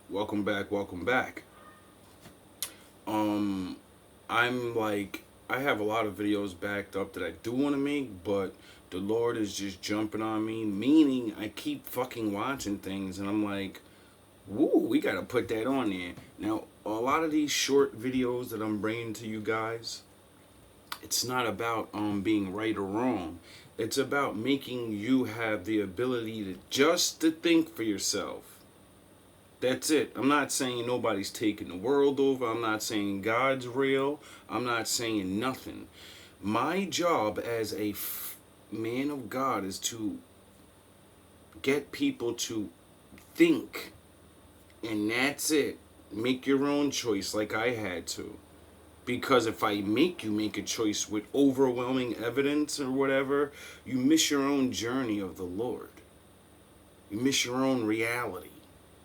Welcome back, welcome back. Um, I have a lot of videos backed up that I do want to make, but the Lord is just jumping on me, meaning I keep fucking watching things, and I'm like, woo, we gotta put that on there. Now, a lot of these short videos that I'm bringing to you guys, it's not about being right or wrong. It's about making you have the ability to think for yourself. That's it. I'm not saying nobody's taking the world over. I'm not saying God's real. I'm not saying nothing. My job as a man of God is to get people to think. And that's it. Make your own choice like I had to. Because if I make you make a choice with overwhelming evidence or whatever, you miss your own journey of the Lord. You miss your own reality.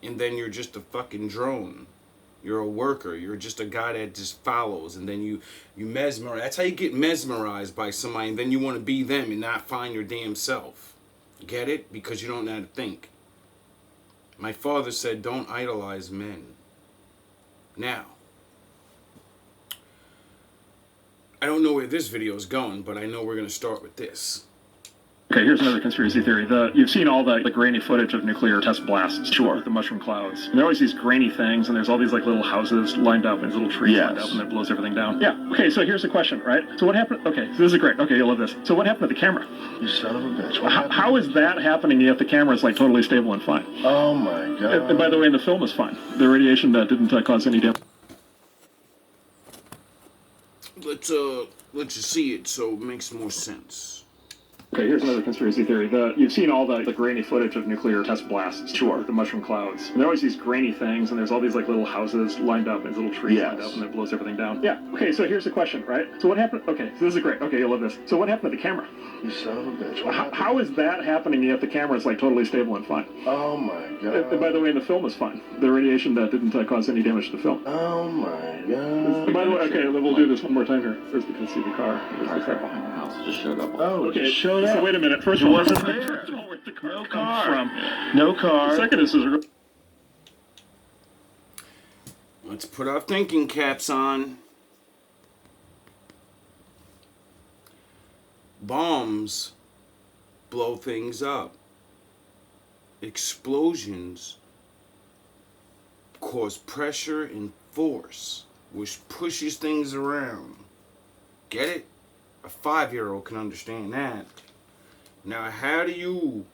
And then you're just a fucking drone. You're a worker. You're just a guy that just follows. And then you mesmerize. That's how you get mesmerized by somebody. And then you want to be them and not find your damn self. Get it? Because you don't know how to think. My father said, don't idolize men. Now, I don't know where this video is going, but I know we're going to start with this. Okay, here's another conspiracy theory. You've seen all the grainy footage of nuclear test blasts, sure, with the mushroom clouds. And there are always these grainy things, and there's all these little houses lined up, and these little trees lined up, and it blows everything down. Yeah. Okay, so here's the question, right? So what happened? Okay, so this is great. Okay, you'll love this. So what happened to the camera? You son of a bitch. How is that happening if the camera is totally stable and fine? Oh my god. And by the way, the film is fine. The radiation didn't cause any damage. Let's you see it so it makes more sense. Okay, here's another conspiracy theory. You've seen all the grainy footage of nuclear test blasts, sure, with the mushroom clouds. And there are always these grainy things, and there's all these little houses lined up, and little trees lined up, and it blows everything down. Yeah. Okay, so here's the question, right? So what happened? Okay, so this is great. Okay, you'll love this. So what happened to the camera? You son of a bitch. How is that happening if the camera is totally stable and fine? Oh my god. And by the way, the film is fine. The radiation didn't cause any damage to the film. Oh my god. And by the way, okay, we'll do this one more time here. First, we can see the car. There's the car behind the house. Just showed up. Oh, okay, just showed up. So wait a minute. First It of all, wasn't there. First of all, where'd the car No come car. from? No car. Second, this is. Let's put our thinking caps on. Bombs blow things up. Explosions cause pressure and force, which pushes things around. Get it? A 5-year-old can understand that. Now, how do you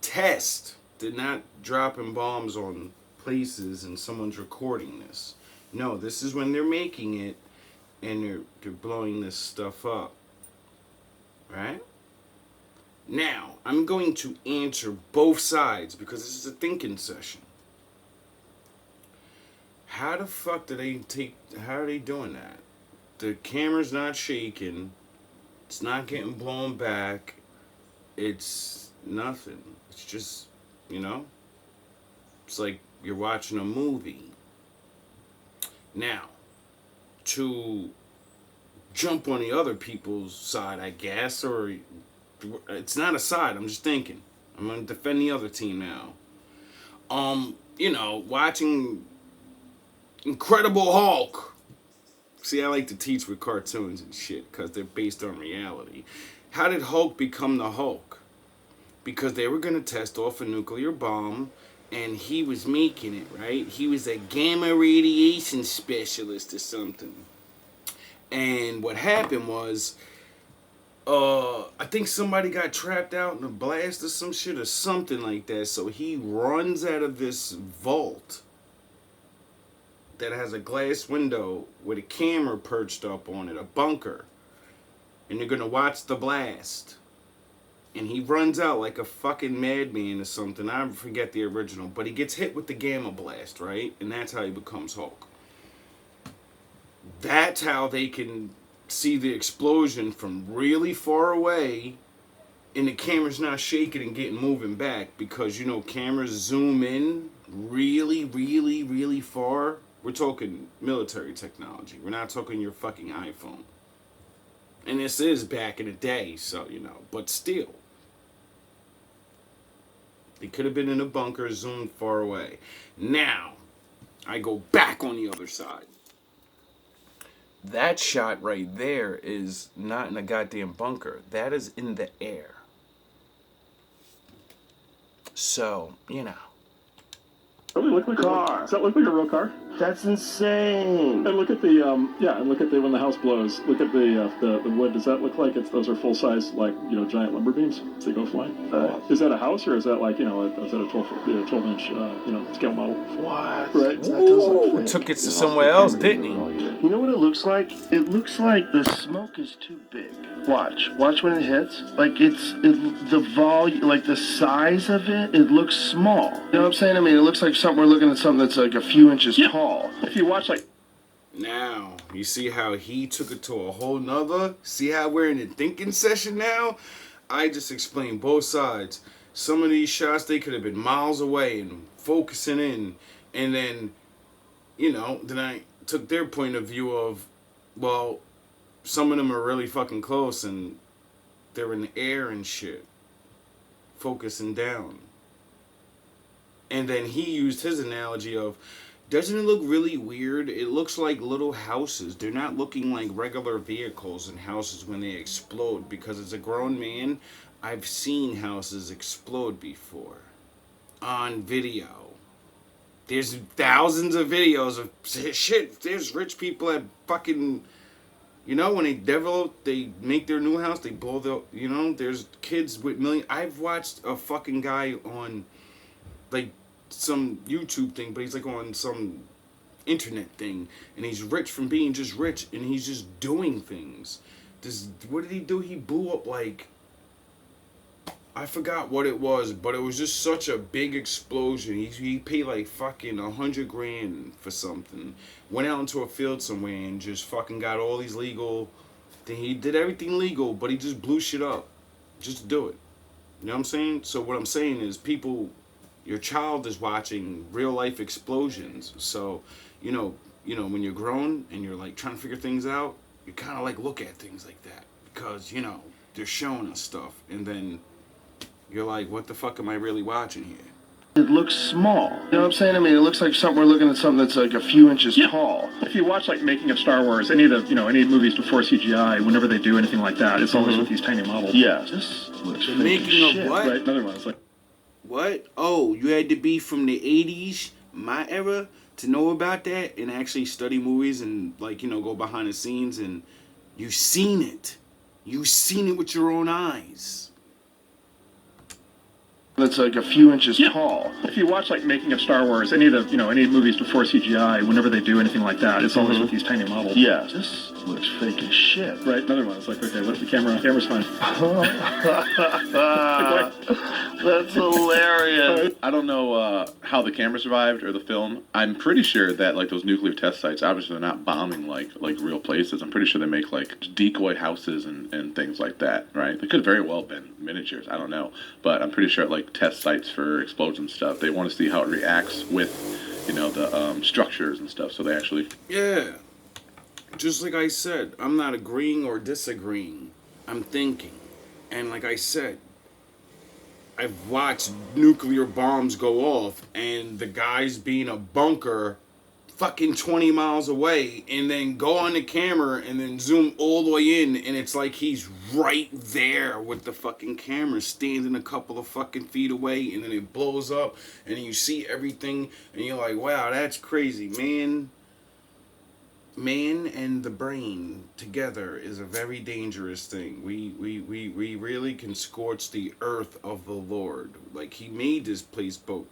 test? They're not dropping bombs on places and someone's recording this. No, this is when they're making it and they're blowing this stuff up. Right? Now, I'm going to answer both sides because this is a thinking session. How the fuck do how are they doing that? The camera's not shaking. It's not getting blown back. It's nothing. It's just, it's like you're watching a movie. Now, to jump on the other people's side, I guess, or it's not a side, I'm just thinking. I'm going to defend the other team now. Watching Incredible Hulk. See, I like to teach with cartoons and shit because they're based on reality. How did Hulk become the Hulk? Because they were going to test off a nuclear bomb, and he was making it, right? He was a gamma radiation specialist or something. And what happened was, I think somebody got trapped out in a blast or some shit or something like that. So he runs out of this vault that has a glass window with a camera perched up on it, a bunker. And they're gonna watch the blast. And he runs out like a fucking madman or something. I forget the original. But he gets hit with the gamma blast, right? And that's how he becomes Hulk. That's how they can see the explosion from really far away. And the camera's not shaking and getting moving back. Because, cameras zoom in really, really, really far. We're talking military technology. We're not talking your fucking iPhone. And this is back in the day, so, but still. They could have been in a bunker, zoomed far away. Now, I go back on the other side. That shot right there is not in a goddamn bunker. That is in the air. So, you know. Does that look like Car. Does that look like a real car? That's insane. And look at the and look at the when the house blows. Look at the wood. Does that look like those are full size giant lumber beams as they go flying? Is that a house or is that is that a 12-inch scale model? What? Right. That doesn't fit. Took it to somewhere else, didn't he? You know what it looks like? It looks like the smoke is too big. Watch when it hits. Like the volume, like the size of it. It looks small. You know what I'm saying? I mean, it looks like we're looking at something that's like a few inches tall. If you watch Now, you see how he took it to a whole nother? See how we're in a thinking session now? I just explained both sides. Some of these shots, they could have been miles away and focusing in. And then, then I took their point of view of, well, some of them are really fucking close and they're in the air and shit. Focusing down. And then he used his analogy of, doesn't it look really weird? It looks like little houses. They're not looking like regular vehicles and houses when they explode. Because as a grown man, I've seen houses explode before. On video. There's thousands of videos of shit. There's rich people that fucking... when they make their new house, they blow there's kids with millions. I've watched a fucking guy on, some YouTube thing, but he's on some internet thing, and he's rich from being just rich, and he's just doing things. What did he do? He blew up I forgot what it was, but it was just such a big explosion. He paid fucking $100,000 for something. Went out into a field somewhere and just fucking got all these legal. He did everything legal, but he just blew shit up, just to do it. You know what I'm saying? So what I'm saying is, people. Your child is watching real life explosions. So, when you're grown and you're trying to figure things out, you kind of look at things like that because, they're showing us stuff. And then you're like, what the fuck am I really watching here? It looks small. You know what I'm saying? I mean, it looks like we're looking at something that's like a few inches tall. if you watch making of Star Wars, any of the any movies before CGI, whenever they do anything like that, it's always with these tiny models. Yeah. This looks The making of what? Right, another one. It's What? Oh, you had to be from the 80s, my era, to know about that and actually study movies and, go behind the scenes and you've seen it. You've seen it with your own eyes. That's like a few inches tall. If you watch making of Star Wars, any of the any movies before CGI, whenever they do anything like that, it's always with these tiny models. Yeah. This looks fake as shit. Right, another one. It's okay, what if the camera's fine? That's hilarious. I don't know how the camera survived or the film. I'm pretty sure that those nuclear test sites, obviously they're not bombing like real places. I'm pretty sure they make decoy houses and things like that, right? They could have very well been miniatures. I don't know, but I'm pretty sure test sites for explosion stuff. They want to see how it reacts with the structures and stuff. So they actually Just like I said, I'm not agreeing or disagreeing. I'm thinking. And like I said, I've watched nuclear bombs go off and the guys be in a bunker fucking 20 miles away and then go on the camera and then zoom all the way in and it's like he's right there with the fucking camera standing a couple of fucking feet away and then it blows up and then you see everything and you're like, wow, that's crazy, man. Man and the brain together is a very dangerous thing. We really can scorch the earth of the Lord. He made this place, but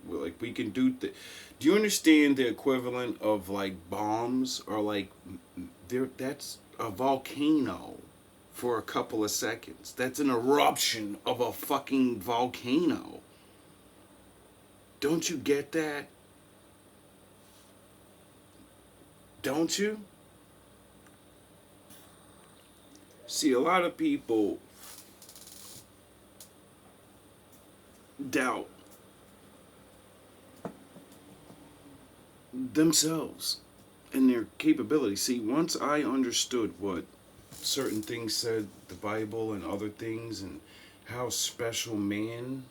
we can do. Do you understand the equivalent of bombs or that's a volcano for a couple of seconds. That's an eruption of a fucking volcano. Don't you get that? Don't you? See, a lot of people doubt themselves and their capability. See, once I understood what certain things said, the Bible and other things, and how special man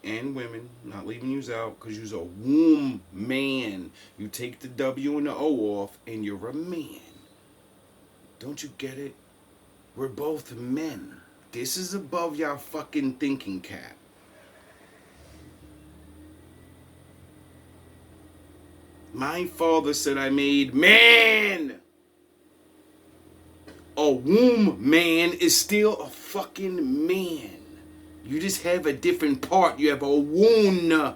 and women, not leaving yous out, because you's a womb man. You take the W and the O off, and you're a man. Don't you get it? We're both men. This is above y'all fucking thinking cap. My father said I made man. A womb man is still a fucking man. You just have a different part. You have a wound.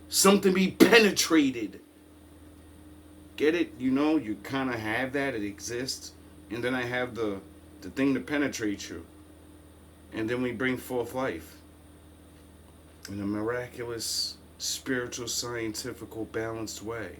Something be penetrated. Get it? You know, you kind of have that. It exists. And then I have the thing to penetrate you. And then we bring forth life. In a miraculous, spiritual, scientifical, balanced way.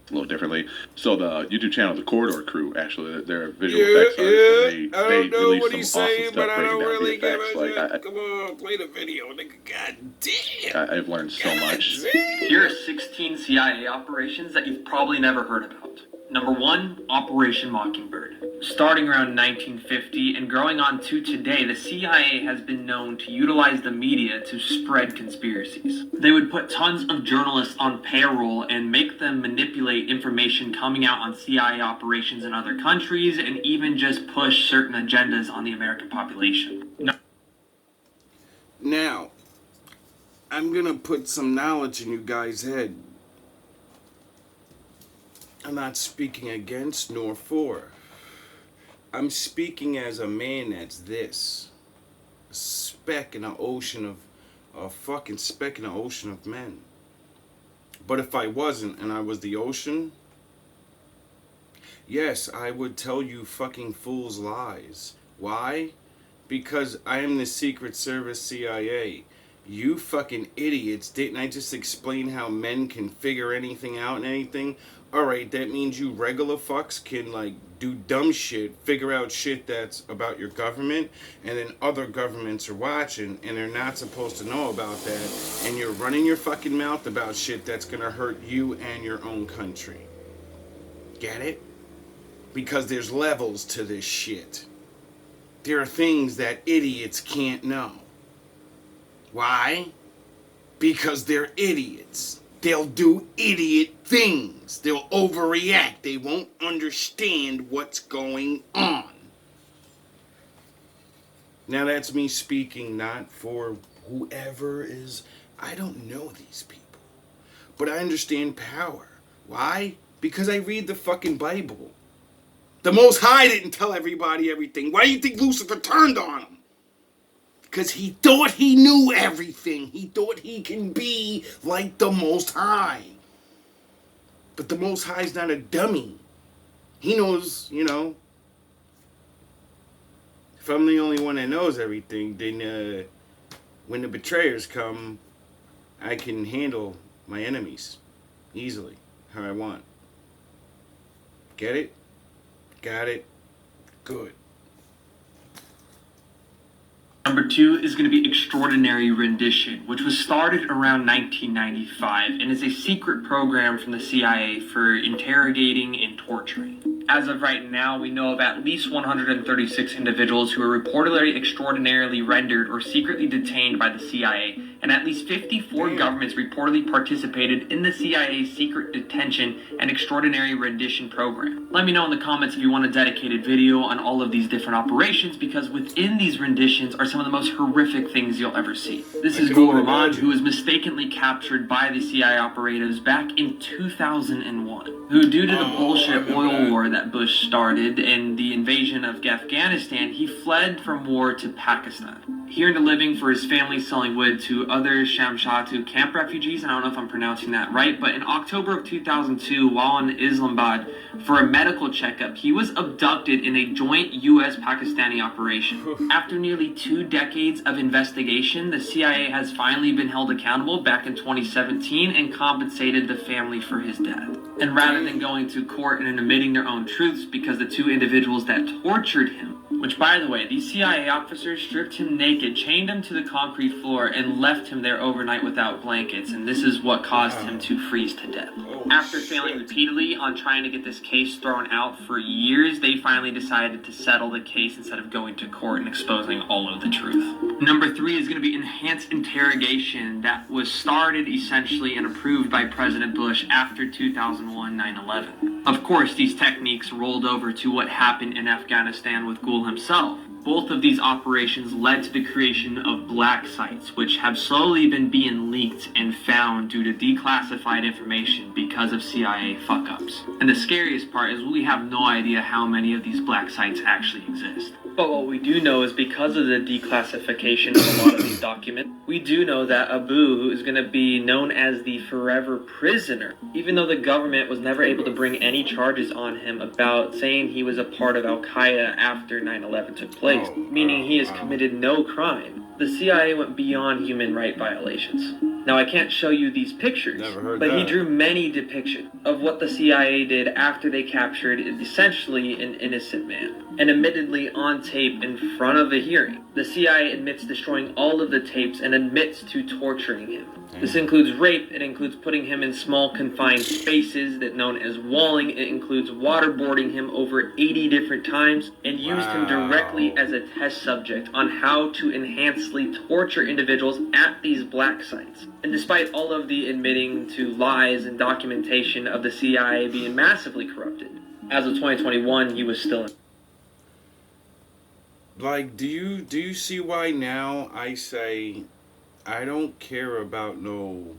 A little differently. So the YouTube channel, the Corridor Crew, actually, they're visual effects artists, and they release some awesome stuff breaking down the effects. Come on, play the video, nigga. God damn. I've learned so much. Here are 16 CIA operations that you've probably never heard about. Number 1, Operation Mockingbird. Starting around 1950 and growing on to today, the CIA has been known to utilize the media to spread conspiracies. They would put tons of journalists on payroll and make them manipulate information coming out on CIA operations in other countries, and even just push certain agendas on the American population. Now, I'm gonna put some knowledge in you guys' head. I'm not speaking against nor for. I'm speaking as a man that's this. A speck in an ocean of... A fucking speck in an ocean of men. But if I wasn't and I was the ocean... Yes, I would tell you fucking fools lies. Why? Because I am the Secret Service CIA. You fucking idiots, didn't I just explain how men can figure anything out and anything? Alright, that means you regular fucks can, like, do dumb shit, figure out shit that's about your government, and then other governments are watching, and they're not supposed to know about that, and you're running your fucking mouth about shit that's gonna hurt you and your own country. Get it? Because there's levels to this shit. There are things that idiots can't know. Why? Because they're idiots. They'll do idiot things. They'll overreact. They won't understand what's going on. Now that's me speaking not for whoever is... I don't know these people. But I understand power. Why? Because I read the fucking Bible. The Most High didn't tell everybody everything. Why do you think Lucifer turned on him? Because he thought he knew everything. He thought he can be like the Most High. But the Most High's not a dummy. He knows, you know, if I'm the only one that knows everything, then when the betrayers come, I can handle my enemies easily, how I want. Get it? Got it? Good. Number 2 is going to be Extraordinary Rendition, which was started around 1995 and is a secret program from the CIA for interrogating and torturing. As of right now, we know of at least 136 individuals who are reportedly extraordinarily rendered or secretly detained by the CIA, and at least 54 governments reportedly participated in the CIA's secret detention and extraordinary rendition program. Let me know in the comments if you want a dedicated video on all of these different operations, because within these renditions are some of the most horrific things you'll ever see. This is Gul Rahman, who was mistakenly captured by the CIA operatives back in 2001, who, due to the bullshit oil war that Bush started and the invasion of Afghanistan, he fled from war to Pakistan. He earned a living for his family selling wood to other Shamshatu camp refugees, and I don't know if I'm pronouncing that right, but in October of 2002, while in Islamabad for a medical checkup, he was abducted in a joint U.S.-Pakistani operation. After nearly 2 decades of investigation, the CIA has finally been held accountable back in 2017 and compensated the family for his death. And rather than going to court and admitting their own truths, because the 2 individuals that tortured him, which, by the way, these CIA officers stripped him naked, chained him to the concrete floor, and left him there overnight without blankets, and this is what caused him to freeze to death. After failing repeatedly on trying to get this case thrown out for years, they finally decided to settle the case instead of going to court and exposing all of the truth. Number 3 is going to be enhanced interrogation that was started essentially and approved by President Bush after 2001 9/11. Of course, these techniques rolled over to what happened in Afghanistan with Gul himself. Both of these operations led to the creation of black sites, which have slowly been being leaked and found due to declassified information because of CIA fuck-ups. And the scariest part is we have no idea how many of these black sites actually exist. But what we do know is because of the declassification of a lot of these documents, we do know that Abu is going to be known as the forever prisoner, even though the government was never able to bring any charges on him about saying he was a part of Al-Qaeda after 9/11 took place, meaning he has committed no crime. The CIA went beyond human right violations. Now, I can't show you these pictures, but he drew many depictions of what the CIA did after they captured essentially an innocent man. And admittedly on tape in front of a hearing, the CIA admits destroying all of the tapes and admits to torturing him. This includes rape, it includes putting him in small confined spaces that known as walling, it includes waterboarding him over 80 different times, and used him directly as a test subject on how to enhancedly torture individuals at these black sites. And despite all of the admitting to lies and documentation of the CIA being massively corrupted, as of 2021, he was still in. Like, do you see why now I say I don't care about no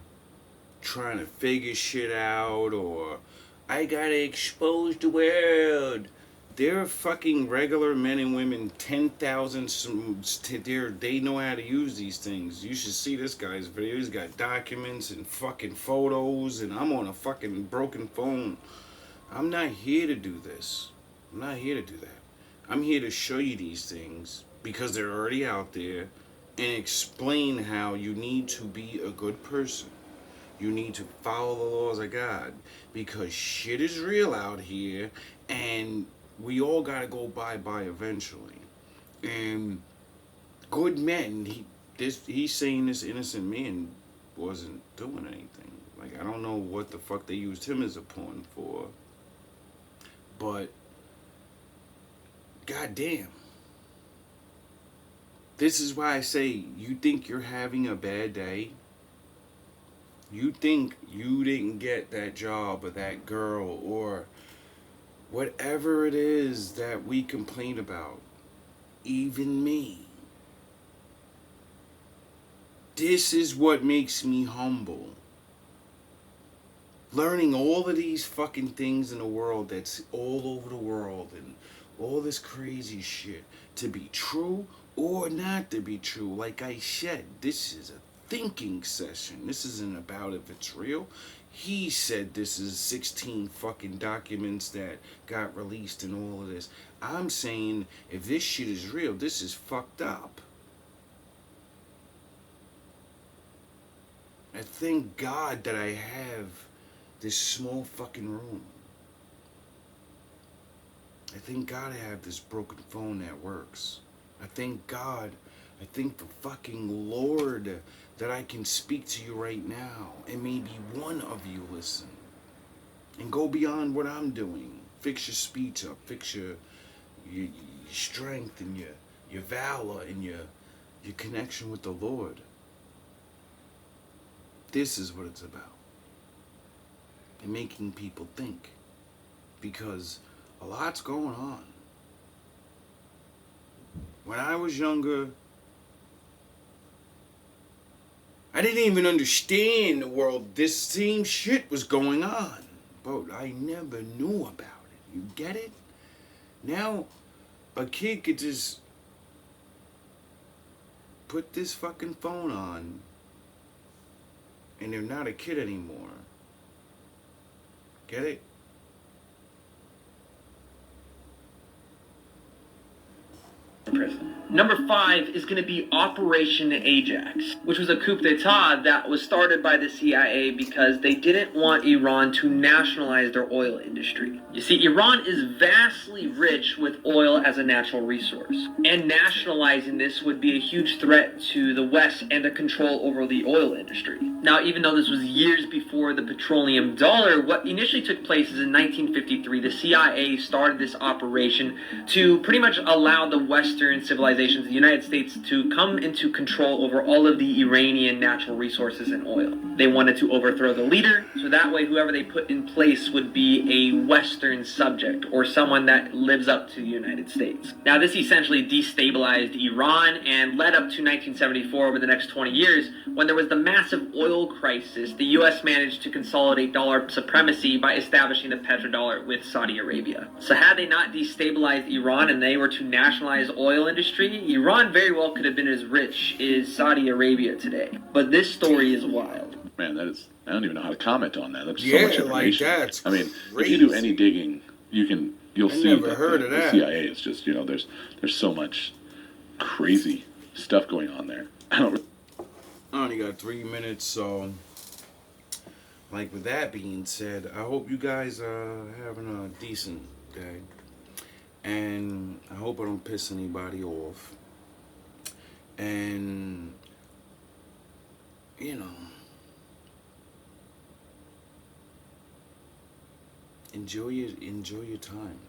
trying to figure shit out or I gotta expose the world. They're fucking regular men and women, 10,000. They know how to use these things. You should see this guy's video. He's got documents and fucking photos, and I'm on a fucking broken phone. I'm not here to do this. I'm not here to do that. I'm here to show you these things because they're already out there and explain how you need to be a good person. You need to follow the laws of God because shit is real out here and we all gotta go by eventually. And good men, he's saying this innocent man wasn't doing anything. Like, I don't know what the fuck they used him as a pawn for. But goddamn. This is why I say, you think you're having a bad day? You think you didn't get that job or that girl or whatever it is that we complain about. Even me. This is what makes me humble. Learning all of these fucking things in the world that's all over the world and all this crazy shit to be true or not to be true. Like I said, this is a thinking session. This isn't about if it's real. He said this is 16 fucking documents that got released and all of this. I'm saying if this shit is real, this is fucked up. I thank God that I have this small fucking room. I thank God I have this broken phone that works. I thank God, I thank the fucking Lord that I can speak to you right now and maybe one of you listen and go beyond what I'm doing. Fix your speech up, fix your strength and your valor and your connection with the Lord. This is what it's about. And making people think. Because a lot's going on. When I was younger, I didn't even understand the world. This same shit was going on. But I never knew about it. You get it? Now, a kid could just put this fucking phone on and they're not a kid anymore. Get it? prison. Number 5 is going to be Operation Ajax, which was a coup d'etat that was started by the CIA because they didn't want Iran to nationalize their oil industry. You see, Iran is vastly rich with oil as a natural resource, and nationalizing this would be a huge threat to the West and the control over the oil industry. Now, even though this was years before the petroleum dollar, what initially took place is in 1953, the CIA started this operation to pretty much allow the Western civilizations, the United States, to come into control over all of the Iranian natural resources and oil. They wanted to overthrow the leader, so that way whoever they put in place would be a Western subject or someone that lives up to the United States. Now, this essentially destabilized Iran and led up to 1974, over the next 20 years, when there was the massive oil crisis. The U.S. managed to consolidate dollar supremacy by establishing the petrodollar with Saudi Arabia. So had they not destabilized Iran and they were to nationalize oil industry, Iran very well could have been as rich as Saudi Arabia today. But this story is wild. Man, that is, I don't even know how to comment on that. That's Yeah, so much information. like that's I mean, crazy. if you do any digging, you'll see never that heard of the that. CIA is just, there's so much crazy stuff going on there. I only got 3 minutes, so like with that being said, I hope you guys are having a decent day, and I hope I don't piss anybody off, and enjoy your time.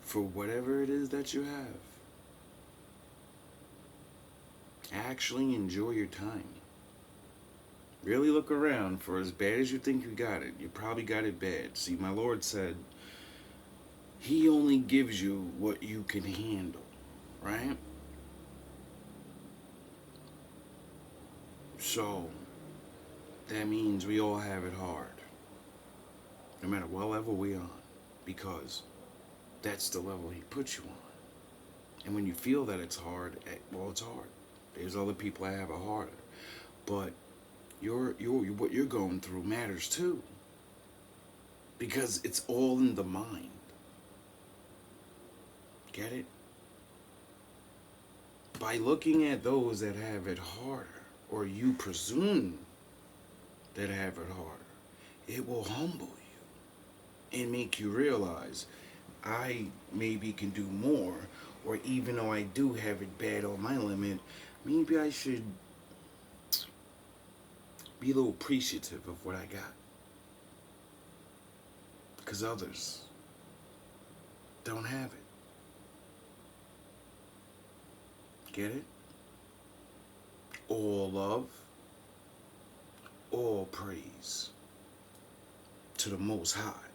For whatever it is that you have. Actually enjoy your time. Really look around. For as bad as you think you got it, you probably got it bad. See, my Lord said, He only gives you what you can handle, right? So, that means we all have it hard. No matter what level we're on. Because that's the level He puts you on. And when you feel that it's hard, well, it's hard. There's other people that have it harder. But what you're going through matters too. Because it's all in the mind. Get it? By looking at those that have it harder, or you presume that have it harder, it will humble you and make you realize, I maybe can do more, or even though I do have it bad on my limit, maybe I should be a little appreciative of what I got. Because others don't have it. Get it? All love, all praise to the Most High.